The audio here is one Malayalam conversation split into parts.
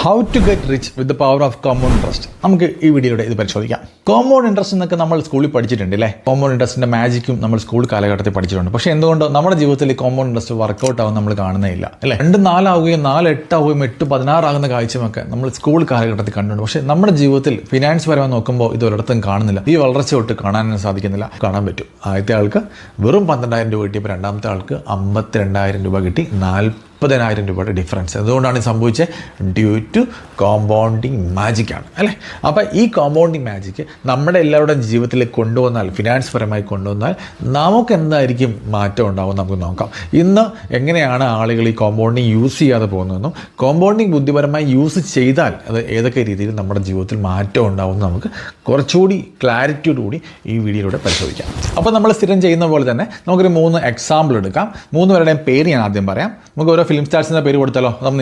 How to get rich with the power of compound interest. നമുക്ക് ഈ വീഡിയോയുടെ ഇത് പരിശോധിക്കാം. കോമ്പൗണ്ട് ഇൻട്രസ്റ്റ് എന്നൊക്കെ നമ്മൾ സ്കൂളിൽ പഠിച്ചിട്ടുണ്ട് അല്ലേ? കോമ്പൗണ്ട് ഇൻട്രസ്റ്റിന്റെ മാജിക്കും നമ്മൾ സ്കൂൾ കാലഘട്ടത്തിൽ പഠിച്ചിട്ടുണ്ട്. പക്ഷേ എന്തുകൊണ്ടോ നമ്മുടെ ജീവിതത്തിൽ കോമ്പൗണ്ട് ഇൻട്രസ്റ്റ് വർക്കൗട്ട് ആവും നമ്മൾ കാണുന്നേയില്ല അല്ലേ? 2-4 ആവുകയും 4-8 ആവുകയും 8-16 ആകുന്ന കാഴ്ചയൊക്കെ നമ്മൾ സ്കൂൾ കാലഘട്ടത്തിൽ കണ്ടുണ്ട്. പക്ഷേ നമ്മുടെ ജീവിതത്തിൽ ഫിനാൻസ് പരമായി നോക്കുമ്പോൾ ഇത് ഒരിടത്തും കാണുന്നില്ല. ഈ വളർച്ച തൊട്ട് കാണാൻ സാധിക്കുന്നില്ല. കാണാൻ പറ്റും. ആദ്യത്തെ ആൾക്ക് വെറും 12,000 രൂപ കിട്ടിയപ്പോൾ രണ്ടാമത്തെ ആൾക്ക് 52,000 രൂപ കിട്ടി. 40,000 രൂപയുടെ ഡിഫറൻസ്. എന്തുകൊണ്ടാണ് സംഭവിച്ചത്? ഡ്യൂ ടു കോമ്പൗണ്ടിങ് മാജിക്കാണ് അല്ലേ? അപ്പോൾ ഈ കോമ്പൗണ്ടിങ് മാജിക്ക് നമ്മുടെ എല്ലാവരുടെയും ജീവിതത്തിൽ കൊണ്ടുവന്നാൽ, ഫിനാൻസ് പരമായി കൊണ്ടുവന്നാൽ നമുക്ക് എന്തായിരിക്കും മാറ്റം ഉണ്ടാവും നമുക്ക് നോക്കാം. ഇന്ന് എങ്ങനെയാണ് ആളുകൾ ഈ കോമ്പൗണ്ടിങ് യൂസ് ചെയ്യാതെ പോകുന്നതെന്നും കോമ്പൗണ്ടിങ് ബുദ്ധിപരമായി യൂസ് ചെയ്താൽ അത് ഏതൊക്കെ രീതിയിൽ നമ്മുടെ ജീവിതത്തിൽ മാറ്റം ഉണ്ടാവുമെന്ന് നമുക്ക് കുറച്ചുകൂടി ക്ലാരിറ്റിയോടുകൂടി ഈ വീഡിയോയിലൂടെ പരിശോധിക്കാം. അപ്പോൾ നമ്മൾ സ്ഥിരം ചെയ്യുന്ന പോലെ തന്നെ നമുക്കൊരു 3 എക്സാമ്പിൾ എടുക്കാം. 3 പേരുടെയും പേര് ഞാൻ ആദ്യം പറയാം. നമുക്ക് ഓരോ ഫിലിം സ്റ്റാർസിൻ്റെ പേര് കൊടുത്താലോ? അപ്പം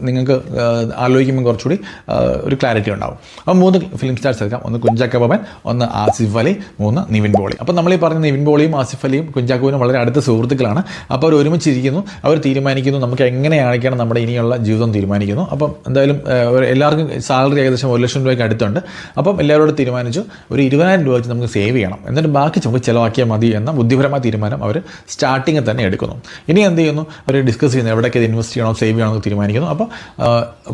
നിങ്ങൾക്ക് ആലോചിക്കുമ്പോൾ കുറച്ചുകൂടി ഒരു ക്ലാരിറ്റി ഉണ്ടാവും. അപ്പം 3 ഫിലിം സ്റ്റാർസ് എടുക്കാം. ഒന്ന് കുഞ്ചാക്കോ ബോബൻ, ഒന്ന് ആസിഫ് അലി, 3 നിവിൻ പോളി. അപ്പം നമ്മൾ ഈ പറഞ്ഞ നിവിൻ പോളിയും ആസിഫ് അലിയും കുഞ്ചാക്കോ ബോബനും വളരെ അടുത്ത സുഹൃത്തുക്കളാണ്. അപ്പോൾ അവർ ഒരുമിച്ചിരിക്കുന്നു, അവർ തീരുമാനിക്കുന്നു നമുക്ക് എങ്ങനെയാണിക്കണം നമ്മുടെ ഇനിയുള്ള ജീവിതം തീരുമാനിക്കുന്നു. അപ്പം എന്തായാലും എല്ലാവർക്കും സാലറി ഏകദേശം 1 ലക്ഷം രൂപയ്ക്ക് അടുത്തുണ്ട്. അപ്പം എല്ലാവരോടും തീരുമാനിച്ചു ഒരു 20,000 രൂപ വെച്ച് നമുക്ക് സേവ് ചെയ്യണം, എന്നിട്ട് ബാക്കി നമുക്ക് ചിലവാക്കിയാൽ മതി എന്ന ബുദ്ധിപരമായ തീരുമാനം അവർ സ്റ്റാർട്ടിങ്ങിൽ തന്നെ എടുക്കുന്നു. ഇനി എന്ത് ചെയ്യുന്നു? അവർ ഡിസ്കസ് ചെയ്യുന്നു എവിടേക്ക് ഇൻവെസ്റ്റ് ചെയ്യണോ സേവ് ചെയ്യണോ എന്ന് തീരുമാനിക്കുന്നു. അപ്പോൾ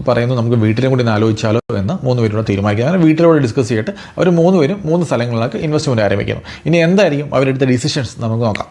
പറയുന്നു നമുക്ക് വീട്ടിലും കൂടി ആലോചിച്ചാലോ എന്ന് 3 പേരോട് തീരുമാനിക്കുന്നു. അങ്ങനെ വീട്ടിലോട് ഡിസ്കസ് ചെയ്തിട്ട് അവർ 3 പേരും 3 സ്ഥലങ്ങളിലേക്ക് ഇൻവെസ്റ്റ്മെൻറ്റ് ആരംഭിക്കുന്നു. ഇനി എന്തായിരിക്കും അവരെടുത്ത ഡിസിഷൻസ് നമുക്ക് നോക്കാം.